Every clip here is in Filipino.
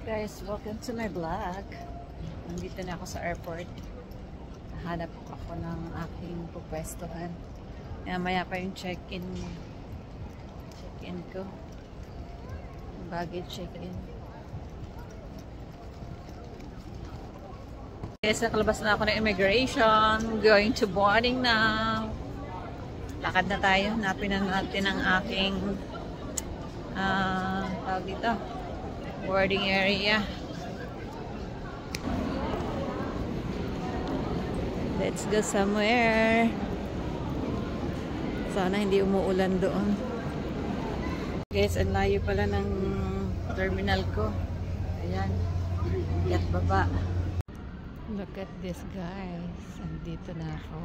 Guys, welcome to my vlog. Nandito na ako sa airport. Hanap ako ng aking pupwestuhan. Maya pa yung check-in ko. Baggage check-in. Guys, nakalabas na ako ng immigration. Going to boarding now. Lakad na tayo. Hanapin na natin ang aking tawag dito, boarding area. Let's go somewhere. Sana hindi umuulan doon. Guys, ang layo pala ng terminal ko. Ayan. At baba. Look at this, guys. Andito na ako.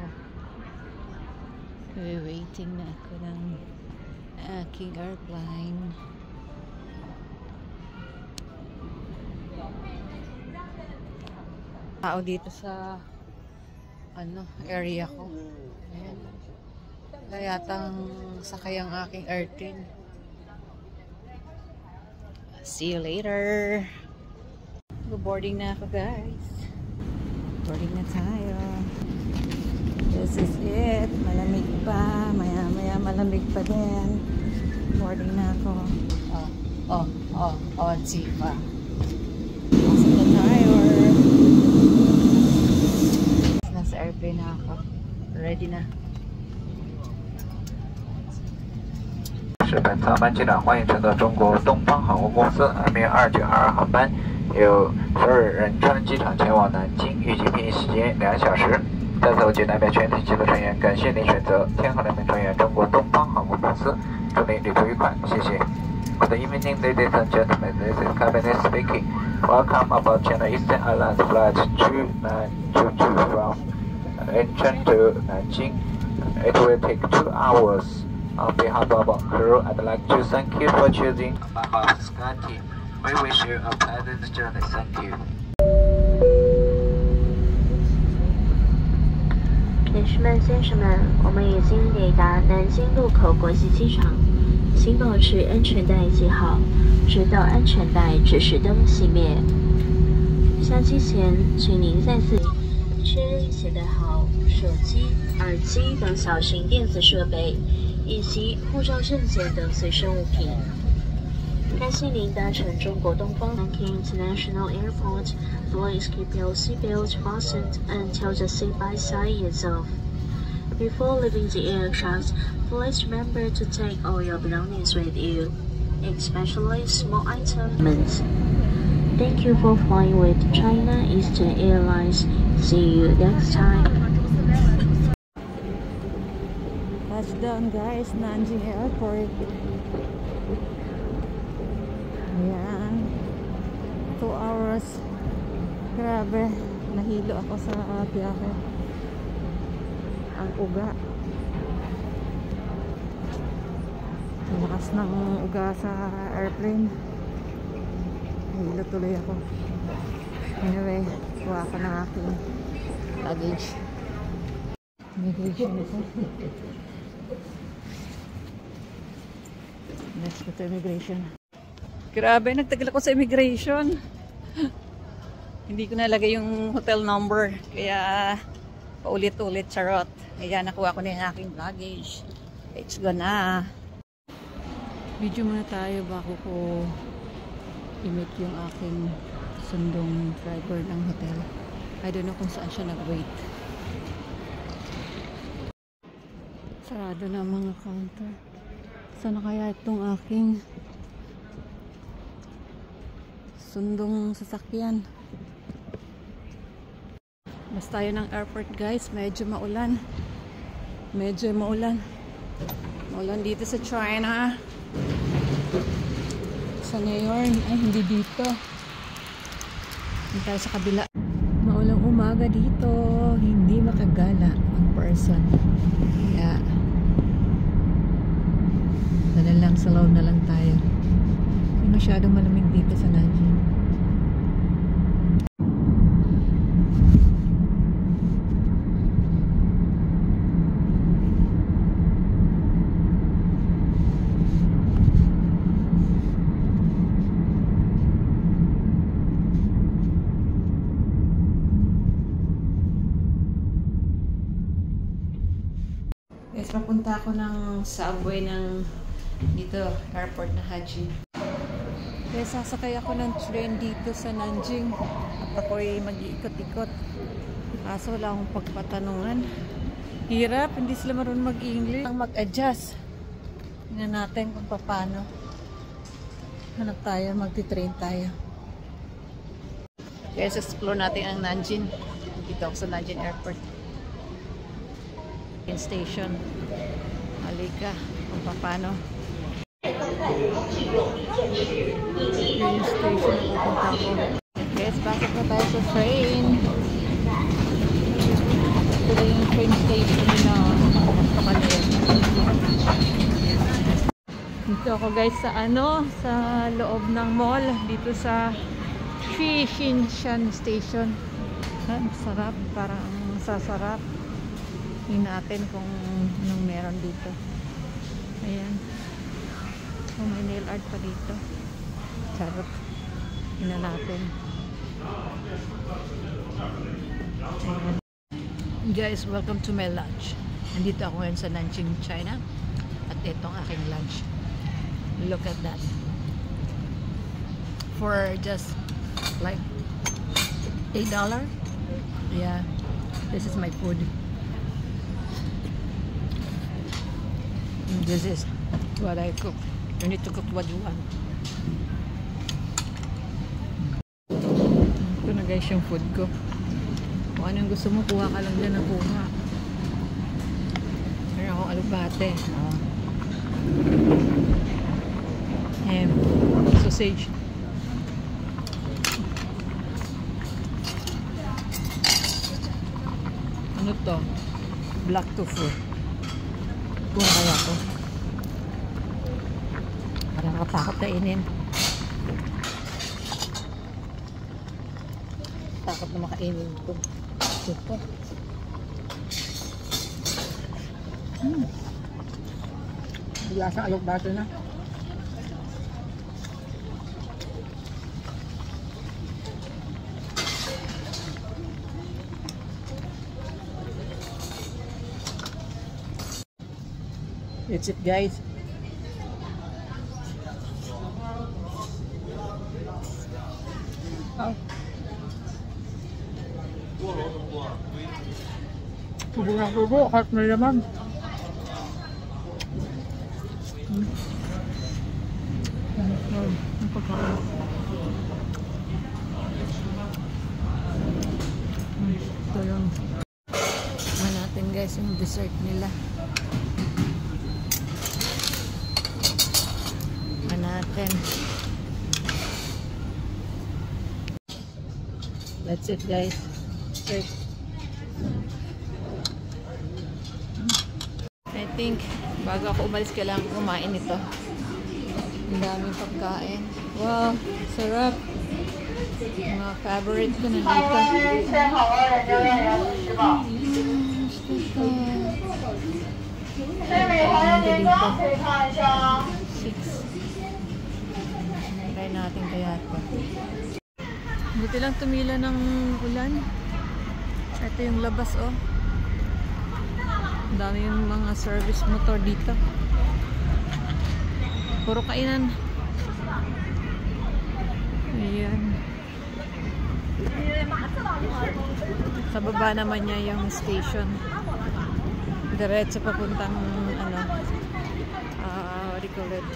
Waiting na ako ng aking airplane. Tao dito sa area ko. Ayan. Kaya yatang sakay ang aking airplane. See you later. Boarding na ako, guys. Boarding na tayo. This is it. Malamig pa. Maya malamig pa din. Boarding na ako. Zipa. Pasok na tayo. Nasa airplane na ako. Ready na. 是本次航班机长，欢迎乘坐中国东方航空公司 MA292 航班，由首尔仁川机场前往南京，预计飞行时间2小时。在此，我谨代表全体机组成员感谢您选择天河联盟成员中国东方航空公司，祝您旅途愉快，谢谢。Good evening, ladies and gentlemen. This is Captain speaking. Welcome aboard China Eastern Airlines Flight 2922 from Incheon to Nanjing. It will take 2 hours. On behalf of our crew, I'd like to thank you for choosing our Sky Team. We wish you a pleasant journey. Thank you. 女士们、先生们，我们已经抵达南京禄口国际机场，请保持安全带系好，直到安全带指示灯熄灭。下机前，请您再次确认携带好手机、耳机等小型电子设备，以及护照证件等随身物品。感谢您搭乘中国东方 Nanking International Airport. Please keep your seatbelt fastened until the seat by side is off. Before leaving the aircraft, please remember to take all your belongings with you, especially small items. Thank you for flying with China Eastern Airlines. See you next time. Touchdown, guys, Nanjing Airport. Ayan. 2 hours. Grabe. Nahilo ako sa biyahe. Ang uga. Ang lakas ng uga sa airplane. Nahilo tuloy ako. Anyway, kuha ako ng aking luggage. Immigration ito. Let's go to immigration. Grabe, nagtagal ako sa immigration. Hindi ko nalagay yung hotel number. Kaya, paulit-ulit, charot. Kaya nakuha ko na yung aking luggage. Let's go na. Video muna tayo bago ko i-meet yung aking sundong driver ng hotel. I don't know kung saan siya nag-wait. Sarado na mga counter. Sana kaya itong aking sundong sasakyan. Basta tayo ng airport, guys. Medyo maulan. Maulan dito sa China. Sa ngayon, ay hindi dito. Hindi tayo sa kabila. Maulang umaga dito. Hindi makagala ang person. Kaya salaw na lang tayo. Hindi masyadong malamig dito sa Nanjing. Papunta ako ng subway ng dito, airport na Haji. Kaya sasakay ako ng train dito sa Nanjing. At ako'y mag-iikot-ikot. Kaso wala akong pagpatanungan. Hirap, hindi sila marunong mag-English. Mag-adjust. Tingnan natin kung paano. Hanap tayo, magti-train tayo. Kaya explore natin ang Nanjing. Dito ako sa Nanjing Airport. Train station. Halika kung paano. Train station na pupunta ko. Guys, pasok na tayo sa train. Ito na yung train station na nakapaliit. Dito ako guys sa sa loob ng mall. Dito sa Shinshan Station. Ang sarap, parang sasarap. Tingnan natin kung anong meron dito. Ayan. Oh, may nail art pa dito. Charot. Tingnan natin. Ayan. Guys, welcome to my lunch. Nandito ako ngayon sa Nanjing, China. At ito ang aking lunch. Look at that. For just like $8. Yeah. This is my food. And this is what I cook. You need to cook what you want. Ito na guys yung food ko. Kung anong gusto mo, kuha ka lang dyan na kuha. Meron akong alubate. Ham. Sausage. Ano to? Black tofu. Kuha kaya to. Parang katakot kainin. Takot na makainin ito. Ito. Lasang alok-bato na. That's it guys. Oh. Subo, kahit may laman. Ang pagkain. Ito yung natin guys yung dessert nila. Natin. That's it guys. I think bago ako umalis kailangan kumain ito. Ang daming pagkain. Wow, sarap. Mga favorite ko na dito. Try natin kaya ito. Buti lang tumila ng ulan. Ito yung labas oh. Ang dami yung mga service motor dito. Puro kainan. Ayan. Sa baba naman niya yung station. Diretso papuntang what do you call it?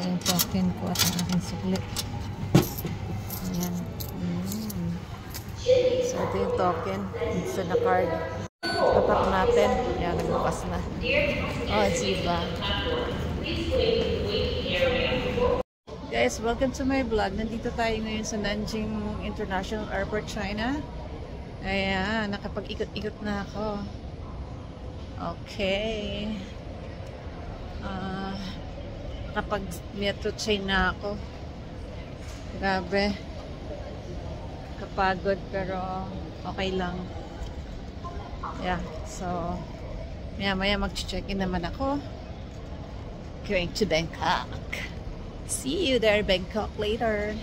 Yung token ko at ang aking sukli. Ayan. So ito yung token. It's na card. Tatak natin. Ayan, nagbukas na. Oh, diba? Guys, welcome to my vlog. Nandito tayo ngayon sa Nanjing International Airport, China. Ayan, nakapag-ikot-ikot na ako. Okay. Kapag metro train na ako. Grabe. Kapagod pero okay lang. Yeah, so maya mag-check-in naman ako. Going to Bangkok. See you there, Bangkok, later.